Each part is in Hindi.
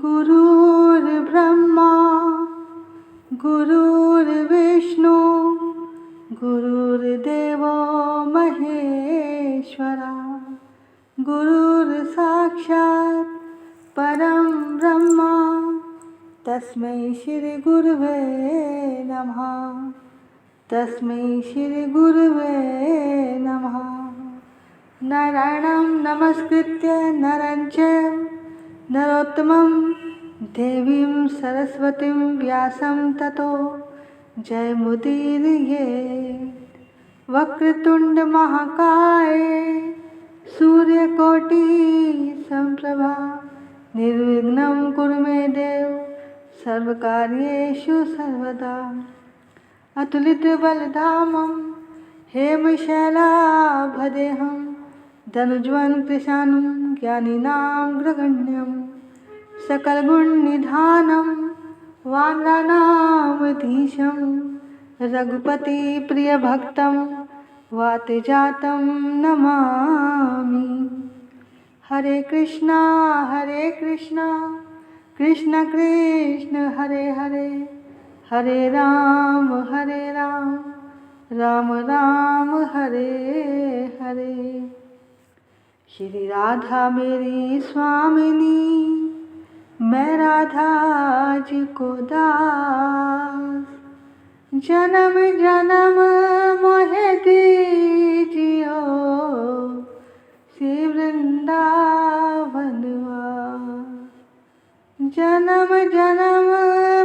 गुरुर्ब्रह्मा गुरुर्विष्णु गुरुर्देवो महेश्वरा गुरुर्साक्षात् परं ब्रह्म तस्मै श्री गुरुवे नमः। तस्मै श्री गुरुवे नमः। नारायणं नमस्कृत्य नरं चैव नरोत्तमं देवीं सरस्वतीं व्यासं ततो जयमुदीरयेत्। वक्रतुंड महाकाय सूर्यकोटि समप्रभा निर्विघ्नं कुरु मे देव सर्वकार्येषु सर्वदा। अतुलितबलधामं हेमशैलाभदेहं धनुज्वं कृशानं ज्ञानिनां ग्रगण्यं सकलगुणनिधानं वानराणामधीशं रघुपतिप्रियभक्तं वातजातं नमामि। हरे कृष्णा कृष्ण कृष्ण हरे हरे हरे राम राम राम हरे हरे। श्री राधा मेरी स्वामिनी मैं राधा जी को दास। जन्म जन्म मोहे दीजियो श्री वृंदावन वास। जन्म जन्म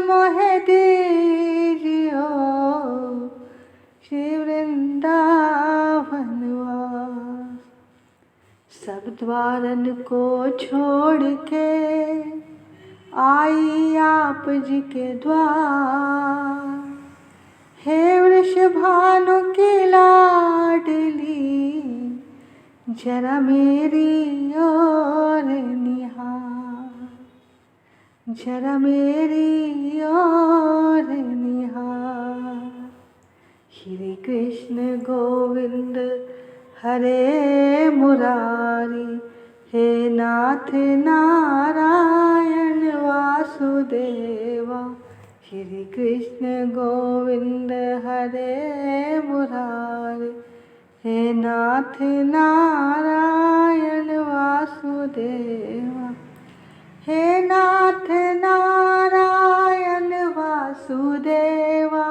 मोहे दीजियो श्री वृंदावन वास। सब द्वारन को छोड़ के आई आप जी के द्वार। हे वृषभानु की लाडली जरा मेरी ओर निहार। जरा मेरी ओर निहार। श्री कृष्ण गोविंद हरे मुरारी हे नाथ नारायण वासुदेवा। श्री कृष्ण गोविंद हरे मुरारी हे नाथ नारायण वासुदेवा। हे नाथ नारायण वासुदेवा।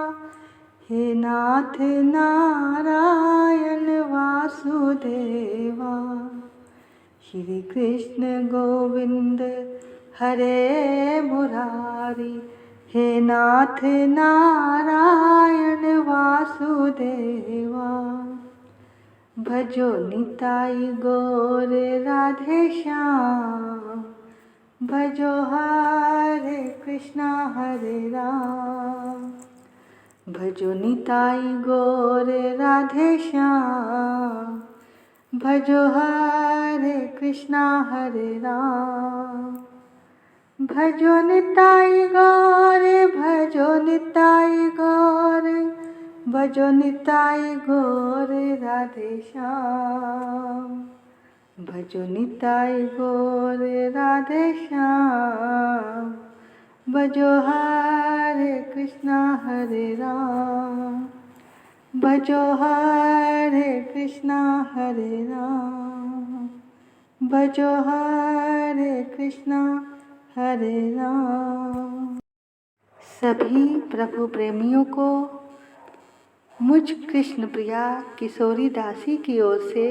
हे नाथ नारायण वासुदेवा। श्री कृष्ण गोविंद हरे मुरारी हे नाथ नारायण वासुदेवा। भजो निताई गौर राधे श्याम। भजो हरे कृष्णा हरे राम। भजो निताई गौर राधे श्याम। भजो हरे कृष्णा हरे राम। भजो निताई गौर भजो निताई गौर भजो निताई गौर राधे श्याम। भजो निताई गौर राधे श्याम। भजो हरे कृष्णा हरे राम। भजो हरे कृष्णा हरे राम। भजो हरे कृष्णा हरे राम। सभी प्रभु प्रेमियों को मुझ कृष्ण प्रिया किशोरी दासी की ओर से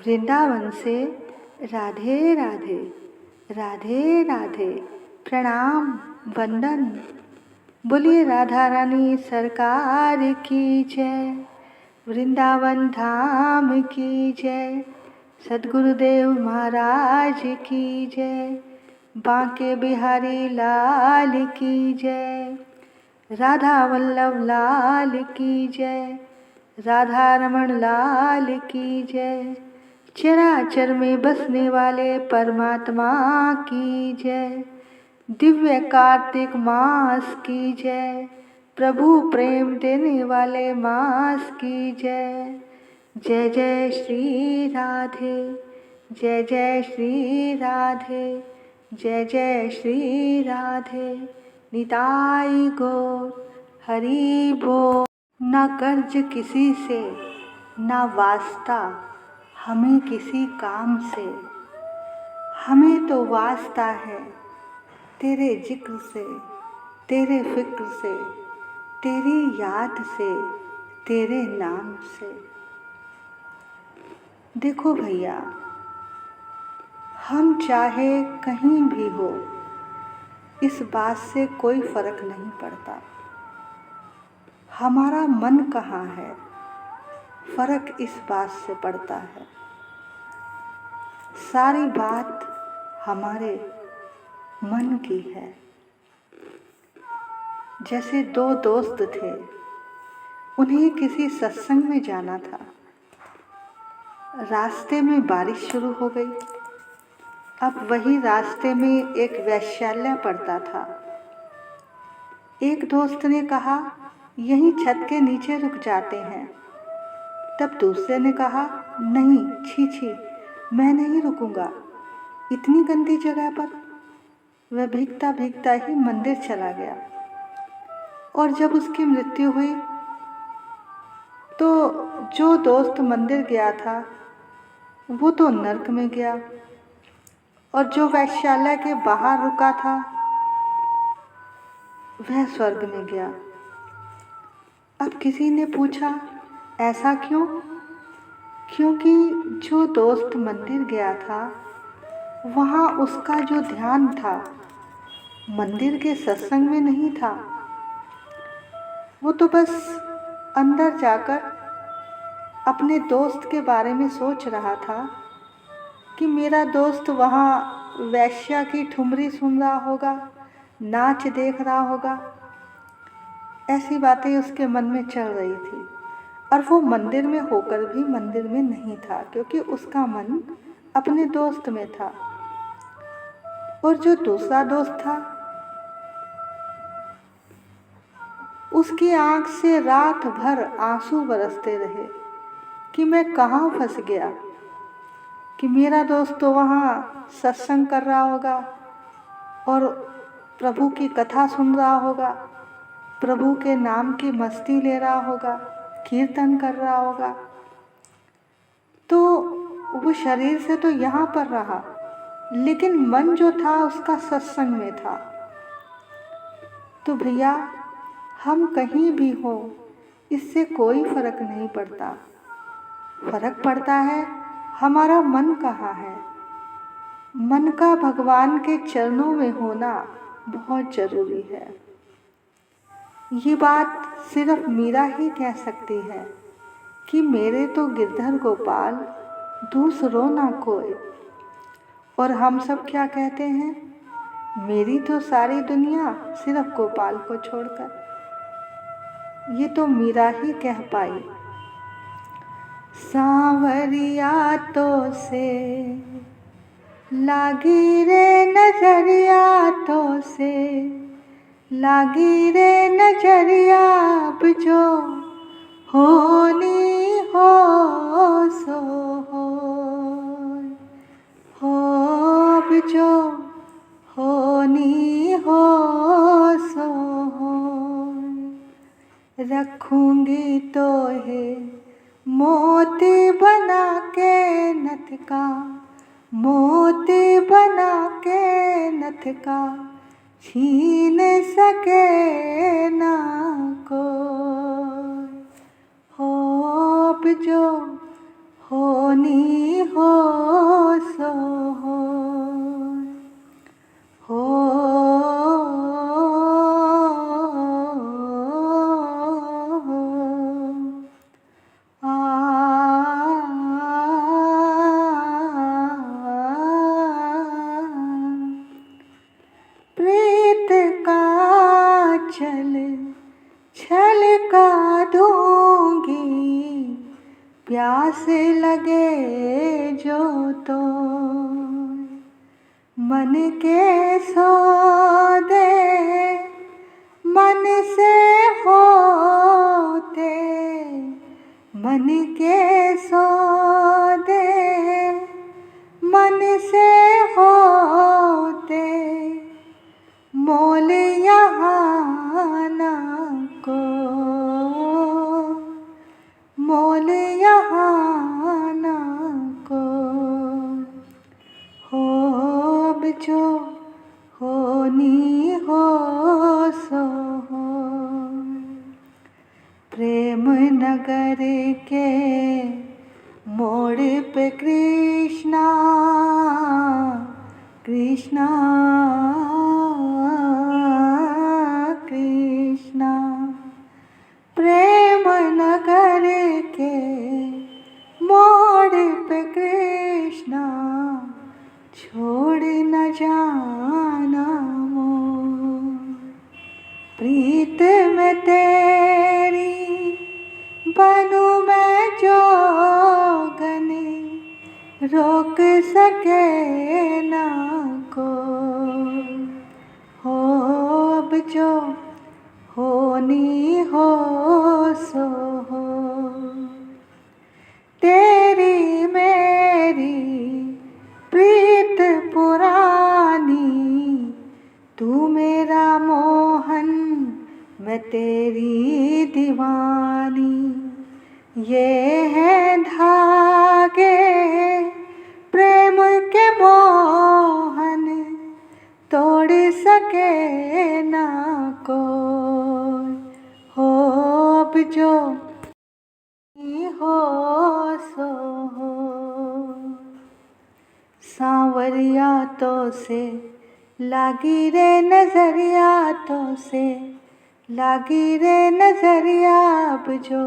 वृंदावन से राधे राधे राधे राधे प्रणाम वंदन। बोलिए राधा रानी सरकार की जय। वृंदावन धाम की जय। सद्गुरुदेव महाराज की जय। बांके बिहारी लाल की जय। राधा वल्लभ लाल की जय। राधा रमण लाल की जय। चराचर में बसने वाले परमात्मा की जय। दिव्य कार्तिक मास की जय। प्रभु प्रेम देने वाले मास की जय। जय जय श्री राधे। जय जय श्री राधे। जय जय श्री राधे निताई गौर हरि बोल। ना कर्ज किसी से ना वास्ता हमें किसी काम से, हमें तो वास्ता है तेरे जिक्र से, तेरे फिक्र से, तेरी याद से, तेरे नाम से। देखो भैया, हम चाहे कहीं भी हो इस बात से कोई फर्क नहीं पड़ता। हमारा मन कहाँ है, फर्क इस बात से पड़ता है। सारी बात हमारे मन की है। जैसे दो दोस्त थे, उन्हें किसी सत्संग में जाना था। रास्ते में बारिश शुरू हो गई। अब वही रास्ते में एक वैश्यालय पड़ता था। एक दोस्त ने कहा, यहीं छत के नीचे रुक जाते हैं। तब दूसरे ने कहा, नहीं, छी छी, मैं नहीं रुकूंगा इतनी गंदी जगह पर। वह भीगता भीगता ही मंदिर चला गया और जब उसकी मृत्यु हुई तो जो दोस्त मंदिर गया था वो तो नरक में गया और जो वैश्यालय के बाहर रुका था वह स्वर्ग में गया। अब किसी ने पूछा, ऐसा क्यों? क्योंकि जो दोस्त मंदिर गया था वहाँ उसका जो ध्यान था मंदिर के सत्संग में नहीं था। वो तो बस अंदर जाकर अपने दोस्त के बारे में सोच रहा था कि मेरा दोस्त वहाँ वैश्या की ठुमरी सुन रहा होगा, नाच देख रहा होगा। ऐसी बातें उसके मन में चल रही थी और वो मंदिर में होकर भी मंदिर में नहीं था, क्योंकि उसका मन अपने दोस्त में था। और जो दूसरा दोस्त था उसकी आंख से रात भर आंसू बरसते रहे कि मैं कहाँ फंस गया, कि मेरा दोस्त तो वहाँ सत्संग कर रहा होगा और प्रभु की कथा सुन रहा होगा, प्रभु के नाम की मस्ती ले रहा होगा, कीर्तन कर रहा होगा, तो वो शरीर से तो यहाँ पर रहा लेकिन मन जो था उसका सत्संग में था। तो भैया, हम कहीं भी हो इससे कोई फर्क नहीं पड़ता। फर्क पड़ता है हमारा मन कहाँ है। मन का भगवान के चरणों में होना बहुत जरूरी है। ये बात सिर्फ मीरा ही कह सकती है कि मेरे तो गिरधर गोपाल दूसरों ना कोई। और हम सब क्या कहते हैं, मेरी तो सारी दुनिया सिर्फ गोपाल को छोड़कर। ये तो मीरा ही कह पाई। सांवरिया तो से लागी रे नजरिया, तो से लागी रे नजरिया, अब जो होनी हो सो हो, अब जो होनी हो सो हो। रखूंगी तो है मोती बना के नथ का, मोती बना के नथ का, छीन सके ना कोई। हो अब जो होनी हो सो हो प्रीत का छल छलका दूंगी, प्यास लगे जो तो मन के सौदे मन से होते, मन के सौदे मन से होते, मोल यहाँ ना को, मोल यहाँ ना को, हो अब जो होनी हो सो हो। प्रेम नगर के मोड़ पे कृष्णा कृष्णा कृष्णा, प्रेम नगर के मोड़ पे कृष्णा, छोड़ न जाना मोर। प्रीत में तेरी बनूं मैं जोगनी, रोक सके ना कोई, हो अब जो होनी हो सो हो। तेरी मेरी प्रीत पुरानी, तू मेरा मोहन मैं तेरी दीवानी। ये है धागे प्रेम के मोहन, तोड़ सके ना कोई, हो अब जो हो सो हो। सांवरिया तो से लागी रे नजरिया, तो से लागी रे नजरिया, अब जो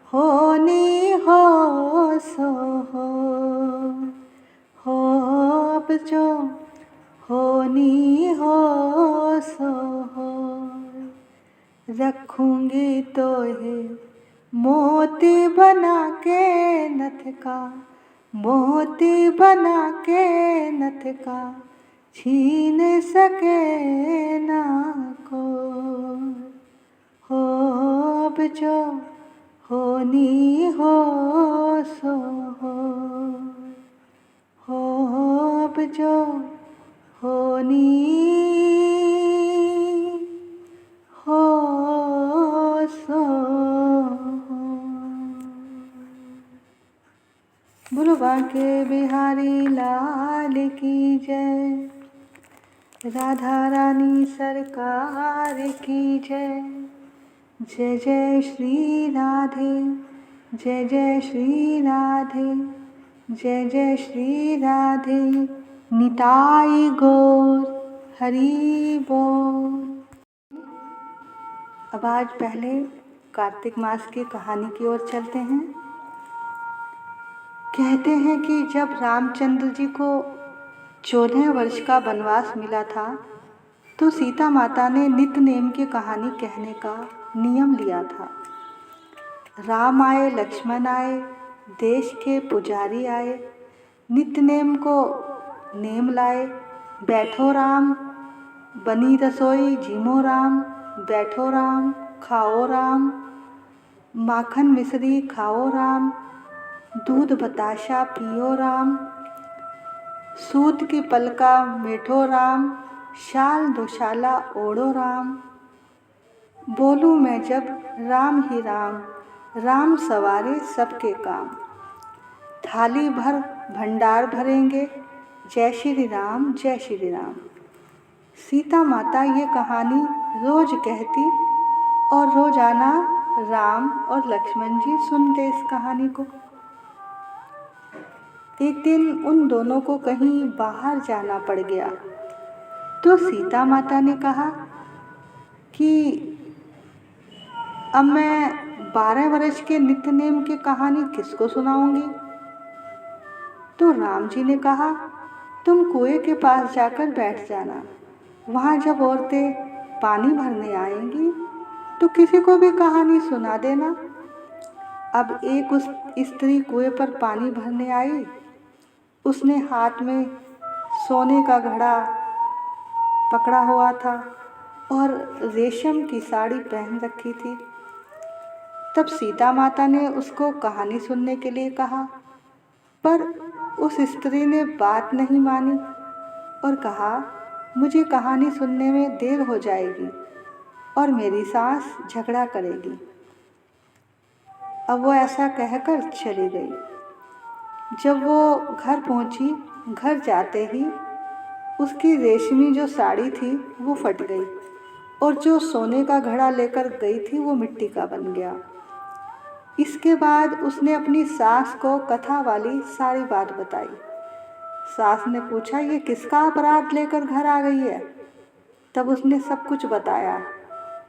होनी हो सो हो अब जो होनी हो सो हो। रखूंगी तो है मोती बना के नथ का, मोती बना के नथ का, छीन सके ना कोई, हो अब जो होनी हो सो हो अब जो होनी हो सो हो। बोलो बांके बिहारी लाल की जय, राधा रानी सरकार की जय। जय जय श्री राधे, जय जय श्री राधे, जय जय श्री राधे, निताई गौर हरि बोल। अब आज पहले कार्तिक मास की कहानी की ओर चलते हैं। कहते हैं कि जब रामचंद्र जी को 14 वर्ष का वनवास मिला था, तो सीता माता ने नित्य नेम की कहानी कहने का नियम लिया था। राम आए, लक्ष्मण आए, देश के पुजारी आए, नित्य नेम को नेम लाए। बैठो राम, बनी रसोई जीमो राम, बैठो राम, खाओ राम, माखन मिश्री खाओ राम, दूध बताशा पियो राम, सूत की पलका मेठो राम, शाल दोशाला ओढ़ो राम। बोलूं मैं जब राम ही राम, राम सवारे सबके काम। थाली भर भंडार भरेंगे, जय श्री राम जय श्री राम। सीता माता ये कहानी रोज कहती और रोजाना राम और लक्ष्मण जी सुनते इस कहानी को। एक दिन उन दोनों को कहीं बाहर जाना पड़ गया, तो सीता माता ने कहा कि अब मैं 12 वर्ष के नित्य नेम की कहानी किसको सुनाऊंगी। तो राम जी ने कहा, तुम कुएं के पास जाकर बैठ जाना, वहाँ जब औरतें पानी भरने आएंगी तो किसी को भी कहानी सुना देना। अब एक उस स्त्री कुएं पर पानी भरने आई। उसने हाथ में सोने का घड़ा पकड़ा हुआ था और रेशम की साड़ी पहन रखी थी। तब सीता माता ने उसको कहानी सुनने के लिए कहा, पर उस स्त्री ने बात नहीं मानी और कहा मुझे कहानी सुनने में देर हो जाएगी और मेरी सास झगड़ा करेगी। अब वो ऐसा कहकर चली गई। जब वो घर पहुंची, घर जाते ही उसकी रेशमी जो साड़ी थी वो फट गई और जो सोने का घड़ा लेकर गई थी वो मिट्टी का बन गया। इसके बाद उसने अपनी सास को कथा वाली सारी बात बताई। सास ने पूछा, ये किसका अपराध लेकर घर आ गई है? तब उसने सब कुछ बताया।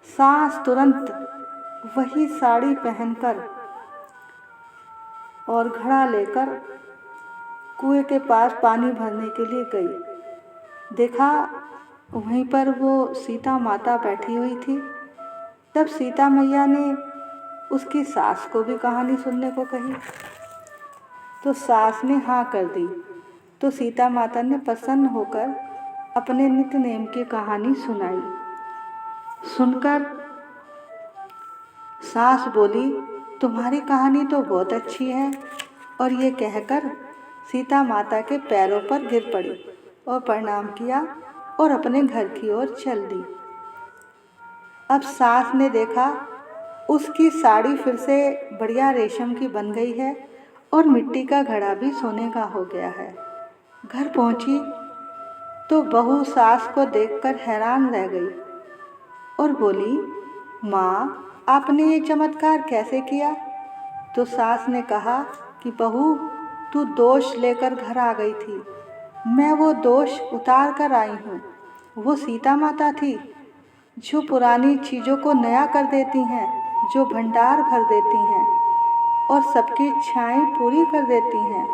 सास तुरंत वही साड़ी पहनकर और घड़ा लेकर कुएं के पास पानी भरने के लिए गई। देखा वहीं पर वो सीता माता बैठी हुई थी। तब सीता मैया ने उसकी सास को भी कहानी सुनने को कही, तो सास ने हाँ कर दी। तो सीता माता ने प्रसन्न होकर अपने नित्य नेम की कहानी सुनाई। सुनकर सास बोली, तुम्हारी कहानी तो बहुत अच्छी है। और ये कहकर सीता माता के पैरों पर गिर पड़ी और प्रणाम किया और अपने घर की ओर चल दी। अब सास ने देखा उसकी साड़ी फिर से बढ़िया रेशम की बन गई है और मिट्टी का घड़ा भी सोने का हो गया है। घर पहुंची तो बहू सास को देखकर हैरान रह गई और बोली, माँ, आपने ये चमत्कार कैसे किया? तो सास ने कहा कि बहू, तू दोष लेकर घर आ गई थी, मैं वो दोष उतार कर आई हूँ। वो सीता माता थी जो पुरानी चीज़ों को नया कर देती हैं, जो भंडार भर देती हैं और सबकी इच्छाएं पूरी कर देती हैं।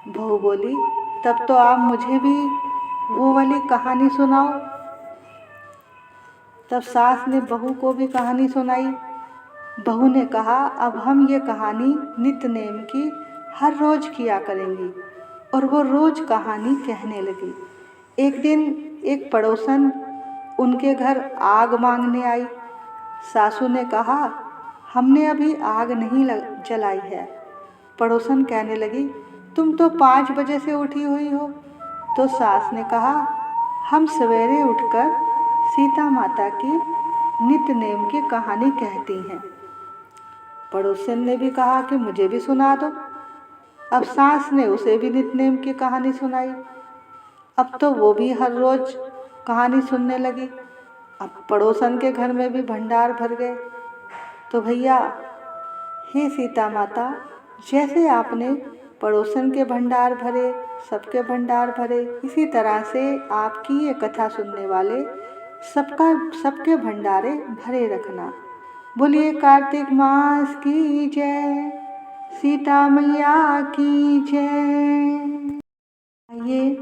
बहू बोली, तब तो आप मुझे भी वो वाली कहानी सुनाओ। तब सास ने बहू को भी कहानी सुनाई। बहू ने कहा, अब हम ये कहानी नित्य नेम की हर रोज किया करेंगी। और वो रोज कहानी कहने लगी। एक दिन एक पड़ोसन उनके घर आग मांगने आई। सासू ने कहा, हमने अभी आग नहीं जलाई है। पड़ोसन कहने लगी, तुम तो 5 बजे से उठी हुई हो। तो सास ने कहा, हम सवेरे उठकर सीता माता की नित्य नेम की कहानी कहती हैं। पड़ोसन ने भी कहा कि मुझे भी सुना दो। अब सास ने उसे भी नित्य नेम की कहानी सुनाई। अब तो वो भी हर रोज कहानी सुनने लगी। अब पड़ोसन के घर में भी भंडार भर गए। तो भैया, हे सीता माता, जैसे आपने पड़ोसन के भंडार भरे, सबके भंडार भरे, इसी तरह से आपकी ये कथा सुनने वाले सबके भंडारे भरे रखना। बोलिए कार्तिक मास की जय, सीता मैया की जय। आइए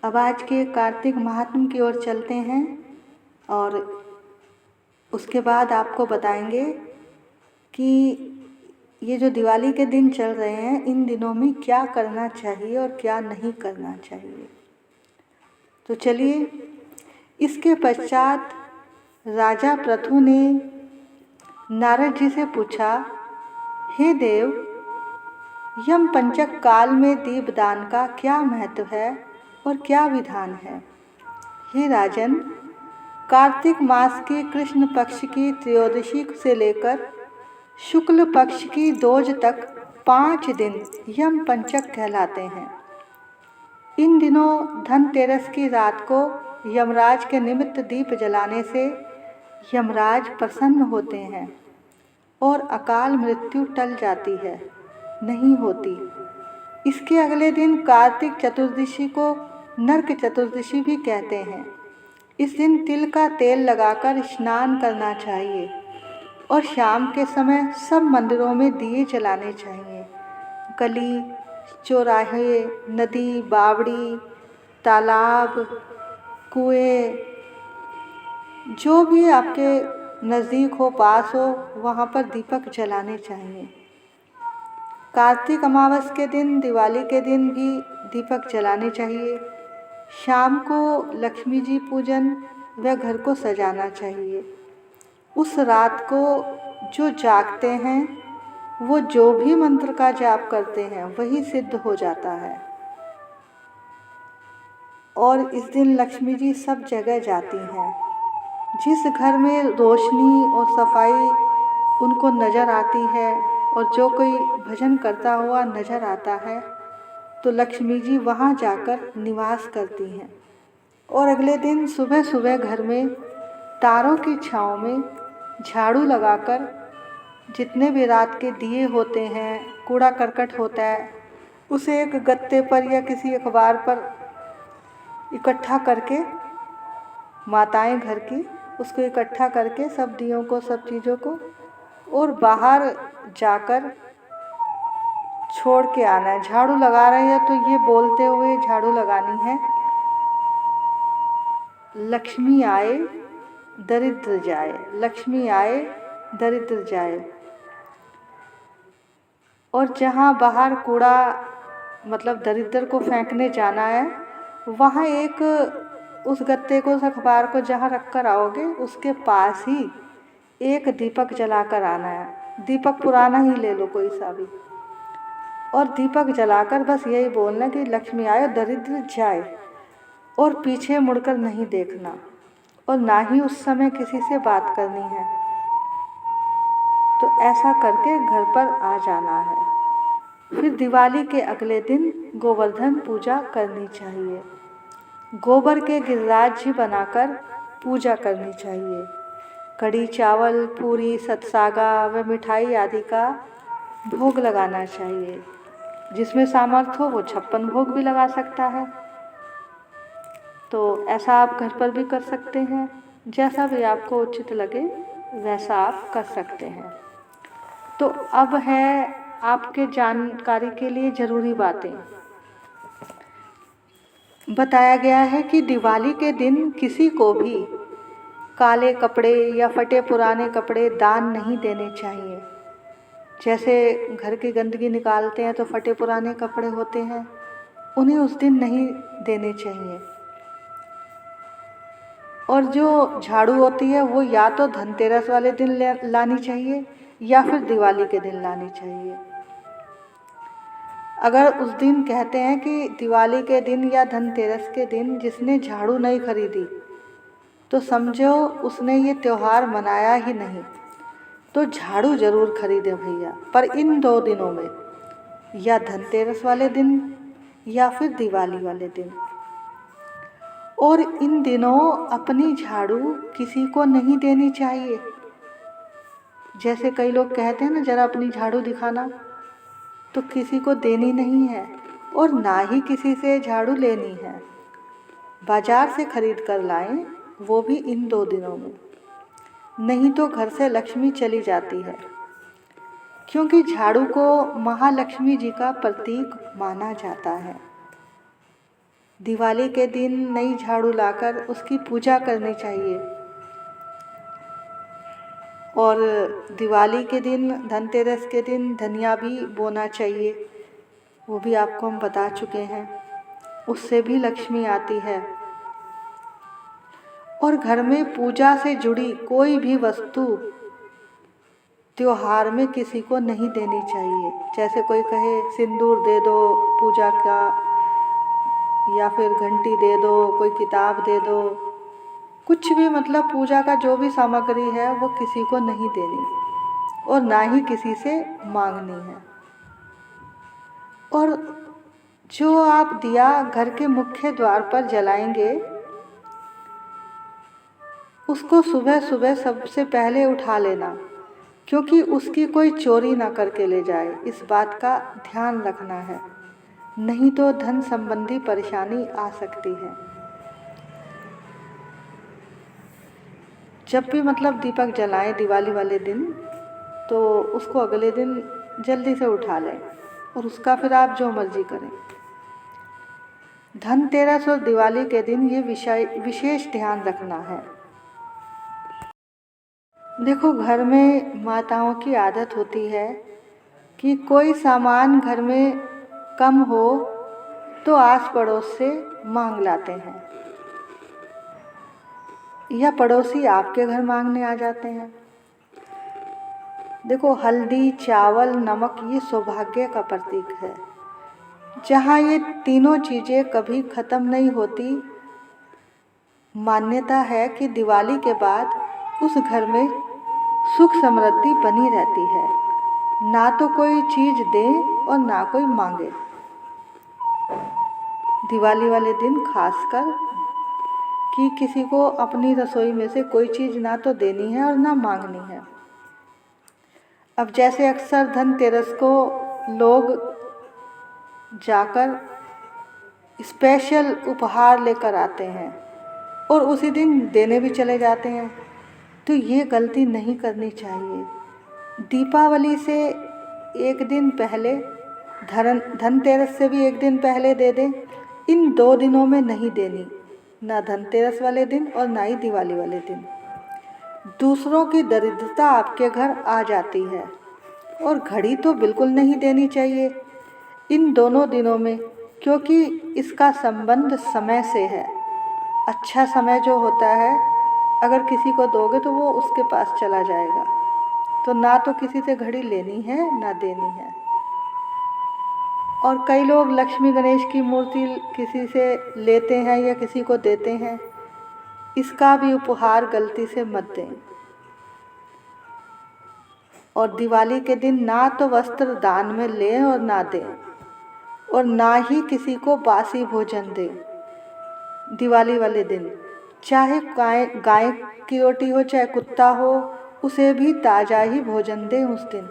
अब आज के कार्तिक महात्म की ओर चलते हैं और उसके बाद आपको बताएंगे कि ये जो दिवाली के दिन चल रहे हैं, इन दिनों में क्या करना चाहिए और क्या नहीं करना चाहिए। तो चलिए, इसके पश्चात राजा पृथु ने नारद जी से पूछा, हे देव, यम पंचक काल में दीपदान का क्या महत्व है और क्या विधान है? हे राजन, कार्तिक मास के कृष्ण पक्ष की त्रयोदशी से लेकर शुक्ल पक्ष की दोज तक 5 दिन यम पंचक कहलाते हैं। इन दिनों धनतेरस की रात को यमराज के निमित्त दीप जलाने से यमराज प्रसन्न होते हैं और अकाल मृत्यु टल जाती है, नहीं होती। इसके अगले दिन कार्तिक चतुर्दशी को नरक चतुर्दशी भी कहते हैं। इस दिन तिल का तेल लगाकर स्नान करना चाहिए और शाम के समय सब मंदिरों में दिए जलाने चाहिए। गली, चौराहे, नदी, बावड़ी, तालाब, कुएं, जो भी आपके नज़दीक हो, पास हो, वहाँ पर दीपक जलाने चाहिए। कार्तिक अमावस के दिन, दिवाली के दिन भी दीपक जलाने चाहिए। शाम को लक्ष्मी जी पूजन व घर को सजाना चाहिए। उस रात को जो जागते हैं वो जो भी मंत्र का जाप करते हैं वही सिद्ध हो जाता है। और इस दिन लक्ष्मी जी सब जगह जाती हैं। जिस घर में रोशनी और सफाई उनको नज़र आती है और जो कोई भजन करता हुआ नज़र आता है तो लक्ष्मी जी वहाँ जाकर निवास करती हैं। और अगले दिन सुबह सुबह घर में तारों की छाँव में झाड़ू लगाकर जितने भी रात के दिए होते हैं, कूड़ा करकट होता है, उसे एक गत्ते पर या किसी अखबार पर इकट्ठा करके माताएं घर की उसको इकट्ठा करके सब दियों को, सब चीज़ों को, और बाहर जाकर छोड़ के आना है। झाड़ू लगा रहे हैं तो ये बोलते हुए झाड़ू लगानी है, लक्ष्मी आए दरिद्र जाए, लक्ष्मी आए दरिद्र जाए। और जहाँ बाहर कूड़ा मतलब दरिद्र को फेंकने जाना है, वहाँ एक उस गत्ते को, उस अखबार को जहाँ रख कर आओगे उसके पास ही एक दीपक जलाकर आना है। दीपक पुराना ही ले लो कोई सा भी, और दीपक जलाकर बस यही बोलना कि लक्ष्मी आए दरिद्र जाए, और पीछे मुड़कर नहीं देखना, और ना ही उस समय किसी से बात करनी है। तो ऐसा करके घर पर आ जाना है। फिर दिवाली के अगले दिन गोवर्धन पूजा करनी चाहिए। गोबर के गिरिराज जी बनाकर पूजा करनी चाहिए। कढ़ी चावल, पूरी, सतसागा व मिठाई आदि का भोग लगाना चाहिए। जिसमें सामर्थ्य हो वो 56 भोग भी लगा सकता है। तो ऐसा आप घर पर भी कर सकते हैं, जैसा भी आपको उचित लगे वैसा आप कर सकते हैं। तो अब है आपके जानकारी के लिए ज़रूरी बातें। बताया गया है कि दिवाली के दिन किसी को भी काले कपड़े या फटे पुराने कपड़े दान नहीं देने चाहिए। जैसे घर की गंदगी निकालते हैं तो फटे पुराने कपड़े होते हैं, उन्हें उस दिन नहीं देने चाहिए। और जो झाड़ू होती है वो या तो धनतेरस वाले दिन लानी चाहिए या फिर दिवाली के दिन लानी चाहिए। अगर उस दिन कहते हैं कि दिवाली के दिन या धनतेरस के दिन जिसने झाड़ू नहीं खरीदी तो समझो उसने ये त्यौहार मनाया ही नहीं। तो झाड़ू ज़रूर खरीदे भैया, पर इन 2 दिनों में, या धनतेरस वाले दिन या फिर दिवाली वाले दिन। और इन दिनों अपनी झाड़ू किसी को नहीं देनी चाहिए। जैसे कई लोग कहते हैं ना, जरा अपनी झाड़ू दिखाना, तो किसी को देनी नहीं है और ना ही किसी से झाड़ू लेनी है। बाजार से खरीद कर लाएं, वो भी इन 2 दिनों में, नहीं तो घर से लक्ष्मी चली जाती है। क्योंकि झाड़ू को महालक्ष्मी जी का प्रतीक माना जाता है। दिवाली के दिन नई झाड़ू लाकर उसकी पूजा करनी चाहिए। और दिवाली के दिन, धनतेरस के दिन धनिया भी बोना चाहिए, वो भी आपको हम बता चुके हैं, उससे भी लक्ष्मी आती है। और घर में पूजा से जुड़ी कोई भी वस्तु त्योहार में किसी को नहीं देनी चाहिए। जैसे कोई कहे सिंदूर दे दो पूजा का, या फिर घंटी दे दो, कोई किताब दे दो, कुछ भी, मतलब पूजा का जो भी सामग्री है वो किसी को नहीं देनी और ना ही किसी से मांगनी है। और जो आप दिया घर के मुख्य द्वार पर जलाएंगे, उसको सुबह सुबह सबसे पहले उठा लेना, क्योंकि उसकी कोई चोरी ना करके ले जाए, इस बात का ध्यान रखना है, नहीं तो धन संबंधी परेशानी आ सकती है। जब भी मतलब दीपक जलाएं दिवाली वाले दिन, तो उसको अगले दिन जल्दी से उठा लें और उसका फिर आप जो मर्जी करें। धनतेरस और दिवाली के दिन ये विशेष ध्यान रखना है। देखो, घर में माताओं की आदत होती है कि कोई सामान घर में कम हो तो आस पड़ोस से मांग लाते हैं, या पड़ोसी आपके घर मांगने आ जाते हैं। देखो, हल्दी, चावल, नमक ये सौभाग्य का प्रतीक है। जहाँ ये तीनों चीज़ें कभी ख़त्म नहीं होती। मान्यता है कि दिवाली के बाद उस घर में सुख समृद्धि बनी रहती है, ना तो कोई चीज़ दे और ना कोई मांगे। दिवाली वाले दिन खासकर कि किसी को अपनी रसोई में से कोई चीज़ ना तो देनी है और ना मांगनी है। अब जैसे अक्सर धनतेरस को लोग जाकर स्पेशल उपहार लेकर आते हैं और उसी दिन देने भी चले जाते हैं, तो ये गलती नहीं करनी चाहिए। दीपावली से एक दिन पहले, धनतेरस से भी एक दिन पहले दे दें। इन 2 दिनों में नहीं देनी, ना धनतेरस वाले दिन और ना ही दिवाली वाले दिन। दूसरों की दरिद्रता आपके घर आ जाती है। और घड़ी तो बिल्कुल नहीं देनी चाहिए इन दोनों दिनों में, क्योंकि इसका संबंध समय से है। अच्छा समय जो होता है, अगर किसी को दोगे तो वो उसके पास चला जाएगा। तो ना तो किसी से घड़ी लेनी है ना देनी है। और कई लोग लक्ष्मी गणेश की मूर्ति किसी से लेते हैं या किसी को देते हैं, इसका भी उपहार गलती से मत दें। और दिवाली के दिन ना तो वस्त्र दान में लें और ना दें, और ना ही किसी को बासी भोजन दें। दिवाली वाले दिन चाहे गाय की रोटी हो चाहे कुत्ता हो, उसे भी ताज़ा ही भोजन दें उस दिन।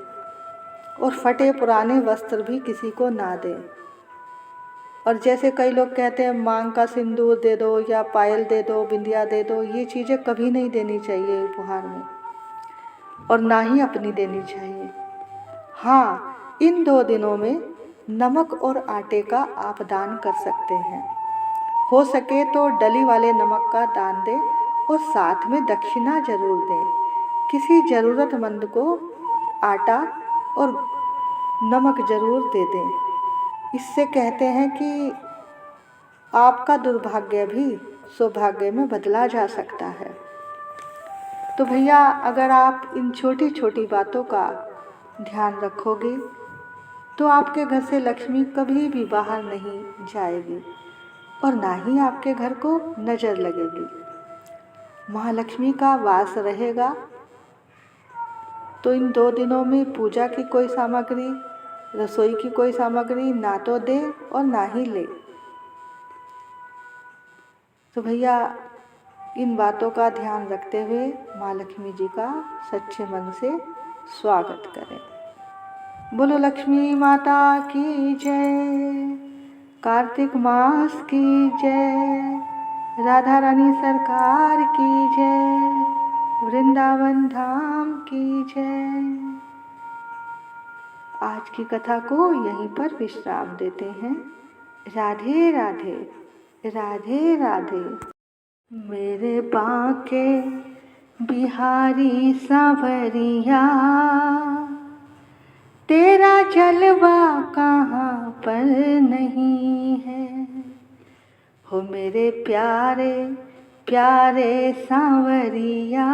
और फटे पुराने वस्त्र भी किसी को ना दें। और जैसे कई लोग कहते हैं मांग का सिंदूर दे दो या पायल दे दो, बिंदिया दे दो, ये चीज़ें कभी नहीं देनी चाहिए उपहार में, और ना ही अपनी देनी चाहिए। हाँ, इन 2 दिनों में नमक और आटे का आप दान कर सकते हैं। हो सके तो डली वाले नमक का दान दें और साथ में दक्षिणा जरूर दें। किसी ज़रूरतमंद को आटा और नमक जरूर दे दें। इससे कहते हैं कि आपका दुर्भाग्य भी सौभाग्य में बदला जा सकता है। तो भैया, अगर आप इन छोटी छोटी बातों का ध्यान रखोगे तो आपके घर से लक्ष्मी कभी भी बाहर नहीं जाएगी और ना ही आपके घर को नज़र लगेगी। महालक्ष्मी का वास रहेगा। तो इन 2 दिनों में पूजा की कोई सामग्री, रसोई की कोई सामग्री ना तो दे और ना ही ले। तो भैया, इन बातों का ध्यान रखते हुए माँ लक्ष्मी जी का सच्चे मन से स्वागत करें। बोलो लक्ष्मी माता की जय, कार्तिक मास की जय, राधा रानी सरकार की जय, वृंदावन धाम की जय। आज की कथा को यहीं पर विश्राम देते हैं। राधे राधे, राधे राधे। मेरे बांके बिहारी सांवरिया, तेरा जलवा कहाँ पर नहीं है। हो मेरे प्यारे प्यारे सांवरिया,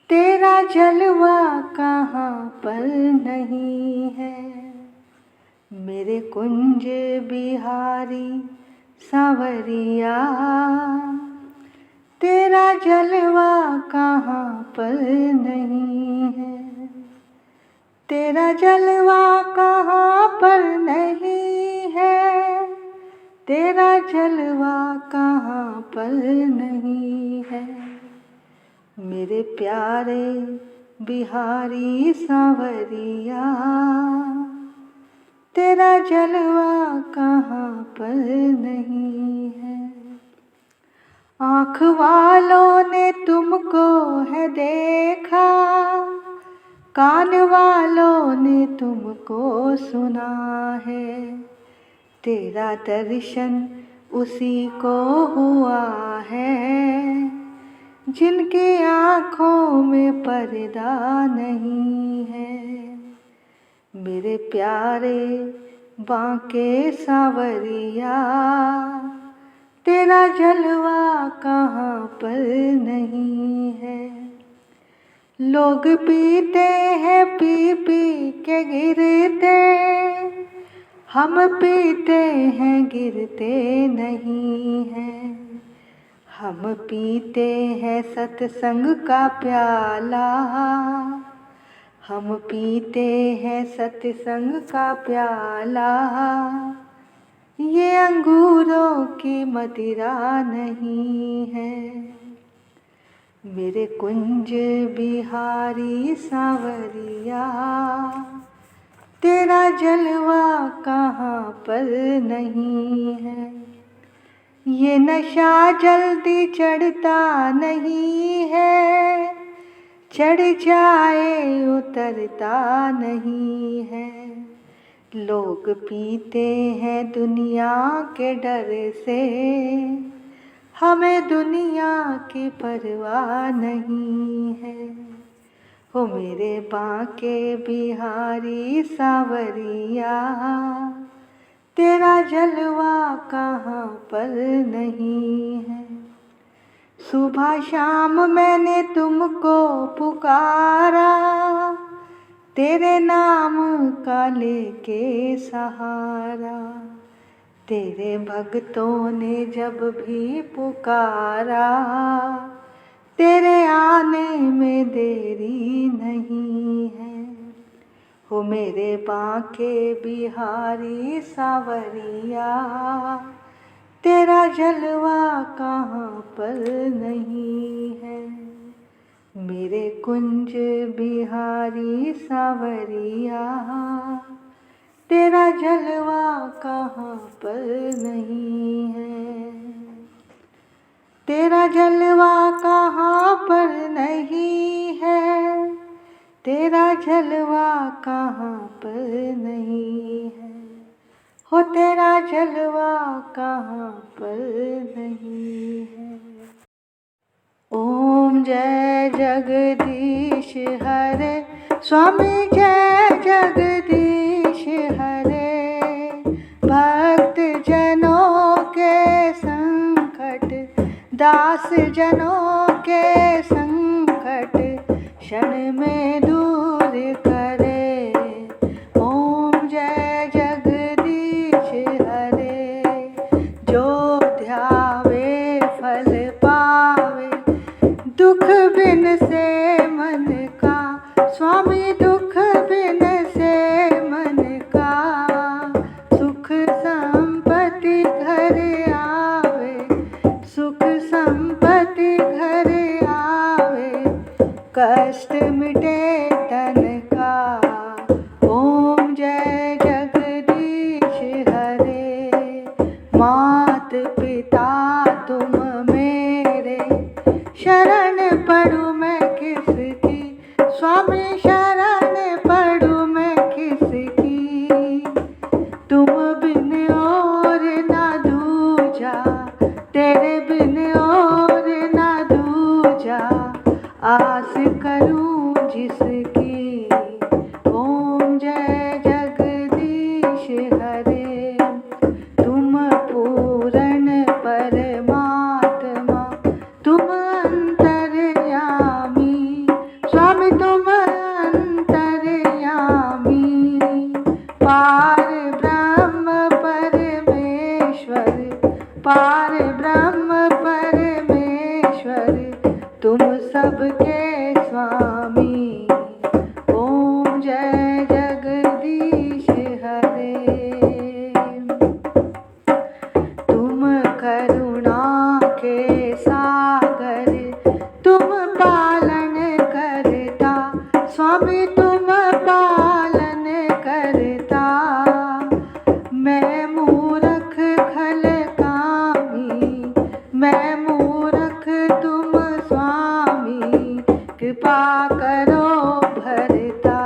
तेरा जलवा कहाँ पर नहीं है। मेरे कुंज बिहारी सांवरिया, तेरा जलवा कहाँ पर नहीं है। तेरा जलवा कहाँ पर नहीं है, तेरा जलवा कहाँ पर नहीं है। मेरे प्यारे बिहारी सांवरिया, तेरा जलवा कहाँ पर नहीं है। आँख वालों ने तुमको है देखा, कान वालों ने तुमको सुना है। तेरा दर्शन उसी को हुआ है, जिनकी आँखों में पर्दा नहीं है। मेरे प्यारे बांके सांवरिया, तेरा जलवा कहाँ पर नहीं है। लोग पीते हैं पी पी के गिरते, हम पीते हैं गिरते नहीं हैं, हम पीते हैं सत्संग का प्याला, हम पीते हैं सत्संग का प्याला। ये अंगूरों की मदिरा नहीं है। मेरे कुंज बिहारी सांवरिया, तेरा जलवा कहाँ पर नहीं है। ये नशा जल्दी चढ़ता नहीं है, चढ़ जाए उतरता नहीं है। लोग पीते हैं दुनिया के डर से, हमें दुनिया की परवाह नहीं है। हो मेरे बांके बिहारी सांवरिया, तेरा जलवा कहाँ पर नहीं है। सुबह शाम मैंने तुमको पुकारा, तेरे नाम का लेके सहारा। तेरे भक्तों ने जब भी पुकारा, तेरे आने में देरी नहीं है। हो मेरे बांके बिहारी सांवरिया, तेरा जलवा कहाँ पर नहीं है। मेरे कुंज बिहारी सांवरिया, तेरा जलवा कहाँ पर नहीं है। तेरा जलवा कहाँ पर नहीं है, तेरा जलवा कहाँ पर नहीं है। हो तेरा जलवा कहाँ पर नहीं है। ओम जय जगदीश हरे, स्वामी जय जगदीश हरे। भक्त जनों के संकट, दास जनों के संकट क्षण में दूर करे। ओम जय जगदीश हरे। जो ध्यावे फल पावे, दुख बिन से मन का, स्वामी दुख बिन से मन का। सुख संपत्ति घर आवे, सुख संपत्ति घर आवे, कष्ट मिटे तन का। ओम जय जगदीश हरे। मात पिता तुम मेरे, शरण पड़ूं मैं किसकी, स्वामी शरण पड़ूं मैं किसकी। तुम बिन और ना दूजा, तेरे बिन और ना दूजा, आस करूं जिसकी। ओम जय जगदीश हरे। तुम पूर्ण परमात्मा, तुम अंतर्यामी, स्वामी तुम अंतर्यामी। पार ब्रह्म परमेश्वर, पार ब्रह्म परमेश्वर, तुम सबके स्वामी। ओम जय जगदीश हरे। तुम करुणा के सागर, तुम पालन करता, स्वामी तुम पालन करता। मैं मूर्ख खल कामी, मैं मूर्ख तुम स्वामी, कृपा करो भरता।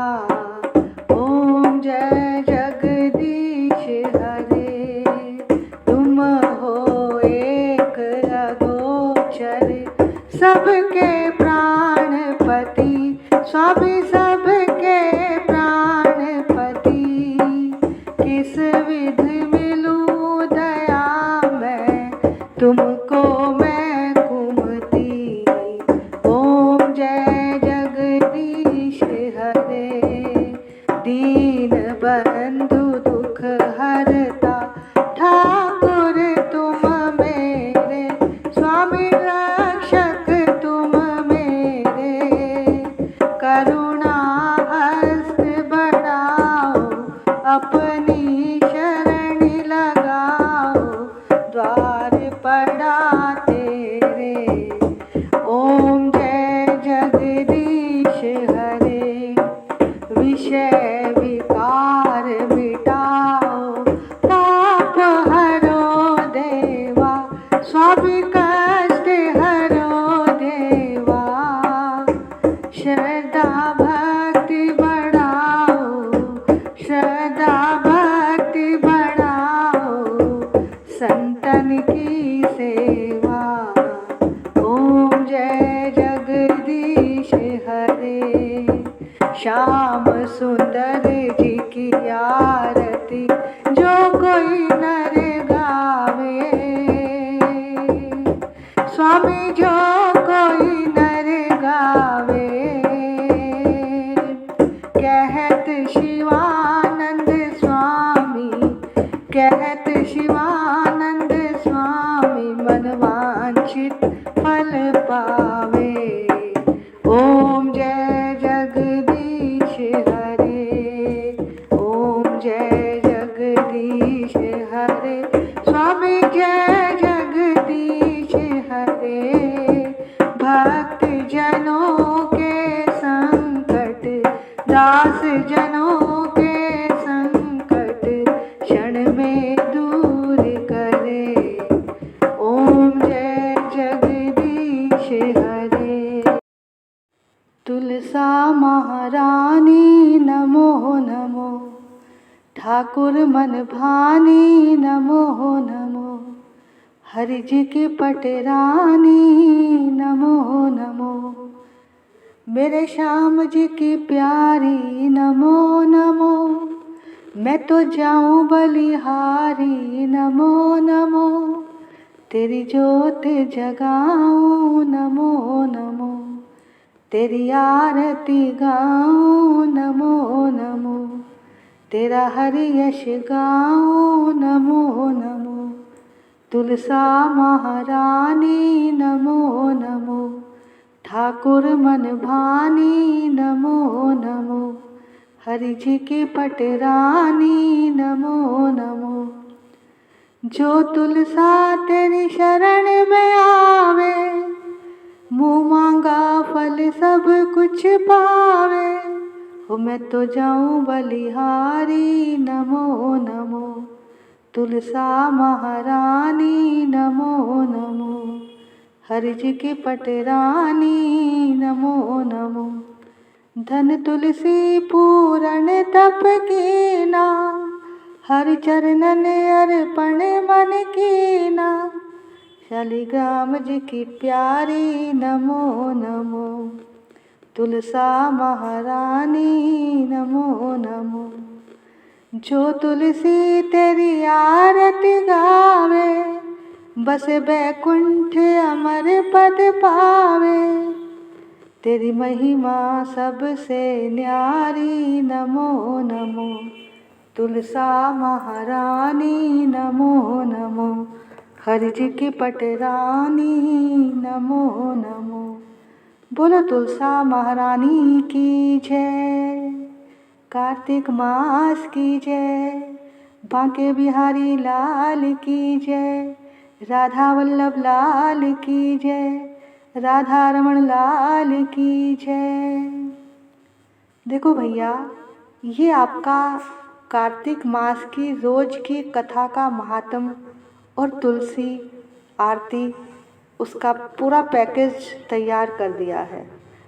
ओम जय जगदीश हरे। तुम हो एक अगोचर, सबके प्राणपति, स्वामी सबके प्राणपति। किस विधि मिलूं दया मैं, तुमको मैं कुमति। ओम जय जगदीश हरे। दीन बंधु दुख हर तेरे। ओम जय जगदीश हरे, विषय विकार मिटाओ, पाप हरो देवा, सब कष्ट हरो देवा। श्रद्धा भक्ति बढ़ाओ, श्रद्धा भक्ति बढ़ाओ, संतन की सेवा। ओम जय जगदीश हरे। श्याम सुंदर जी की आरती जो कोई नर गावे, स्वामी जो कोई नर गावे। कहत शिवानंद स्वामी, कहत शिवानंद स्वामी, मन वांछित फल पावे। ओम जय जगदीश हरे, ओम जय जगदीश हरे, स्वामी जय जगदीश हरे। भक्त जनों के संकट, दास जनों के संकट, क्षण में दूर करे। ओम जय जगदीश हरे। तुलसा महारानी नमो नमो, ठाकुर मन भानी नमो नमो, हरि जी की पटरानी नमो नमो, मेरे श्याम जी की प्यारी नमो नमो। मैं तो जाऊं बलिहारी नमो नमो, तेरी जोत जगाऊं नमो नमो, तेरी आरती गाऊं नमो नमो, तेरा हरि यश गाऊं नमो नमो। तुलसा महारानी नमो नमो, ठाकुर मन भानी नमो नमो, हरि जी की पटरानी नमो नमो। जो तुलसा तेरी शरण में आवे, मुँह मांगा फल सब कुछ पावे। हो मैं तो जाऊं बलिहारी नमो नमो, तुलसा महारानी नमो नमो, हरि जी की पटरानी नमो नमो। धन तुलसी पूरण तप कीना, हरि चरणन अर्पण मन कीना, शालिग्राम जी की प्यारी नमो नमो, तुलसा महारानी नमो नमो। जो तुलसी तेरी आरती गावे, बस बैकुंठ अमर पद पावे। तेरी महिमा सबसे न्यारी नमो नमो, तुलसा महारानी नमो नमो, हरि जी की पटरानी नमो नमो। बोलो तुलसा महारानी की जय, कार्तिक मास की जय, बांके बिहारी लाल की जय, राधा वल्लभ लाल की जय, राधा रमण लाल की जय। देखो भैया, ये आपका कार्तिक मास की रोज की कथा का महात्म और तुलसी आरती, उसका पूरा पैकेज तैयार कर दिया है।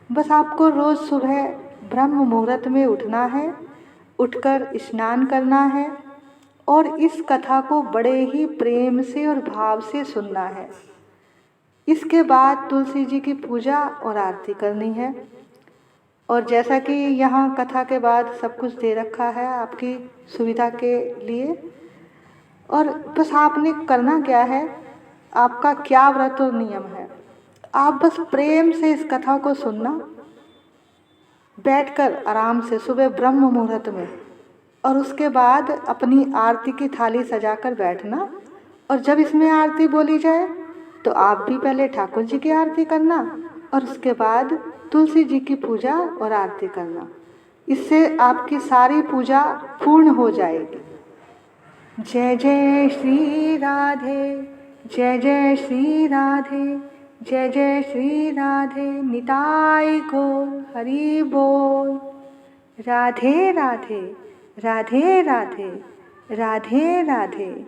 बस आपको रोज़ सुबह ब्रह्म मुहूर्त में उठना है, उठकर स्नान करना है और इस कथा को बड़े ही प्रेम से और भाव से सुनना है। इसके बाद तुलसी जी की पूजा और आरती करनी है। और जैसा कि यहाँ कथा के बाद सब कुछ दे रखा है आपकी सुविधा के लिए, और बस आपने करना क्या है, आपका क्या व्रत और नियम है, आप बस प्रेम से इस कथा को सुनना, बैठकर आराम से सुबह ब्रह्म मुहूर्त में, और उसके बाद अपनी आरती की थाली सजाकर बैठना। और जब इसमें आरती बोली जाए तो आप भी पहले ठाकुर जी की आरती करना और उसके बाद तुलसी जी की पूजा और आरती करना। इससे आपकी सारी पूजा पूर्ण हो जाएगी। जय जय श्री राधे जय जय श्री राधे, जय जय श्री राधे, निताई गौर हरि बोल। राधे राधे, राधे राधे, राधे राधे।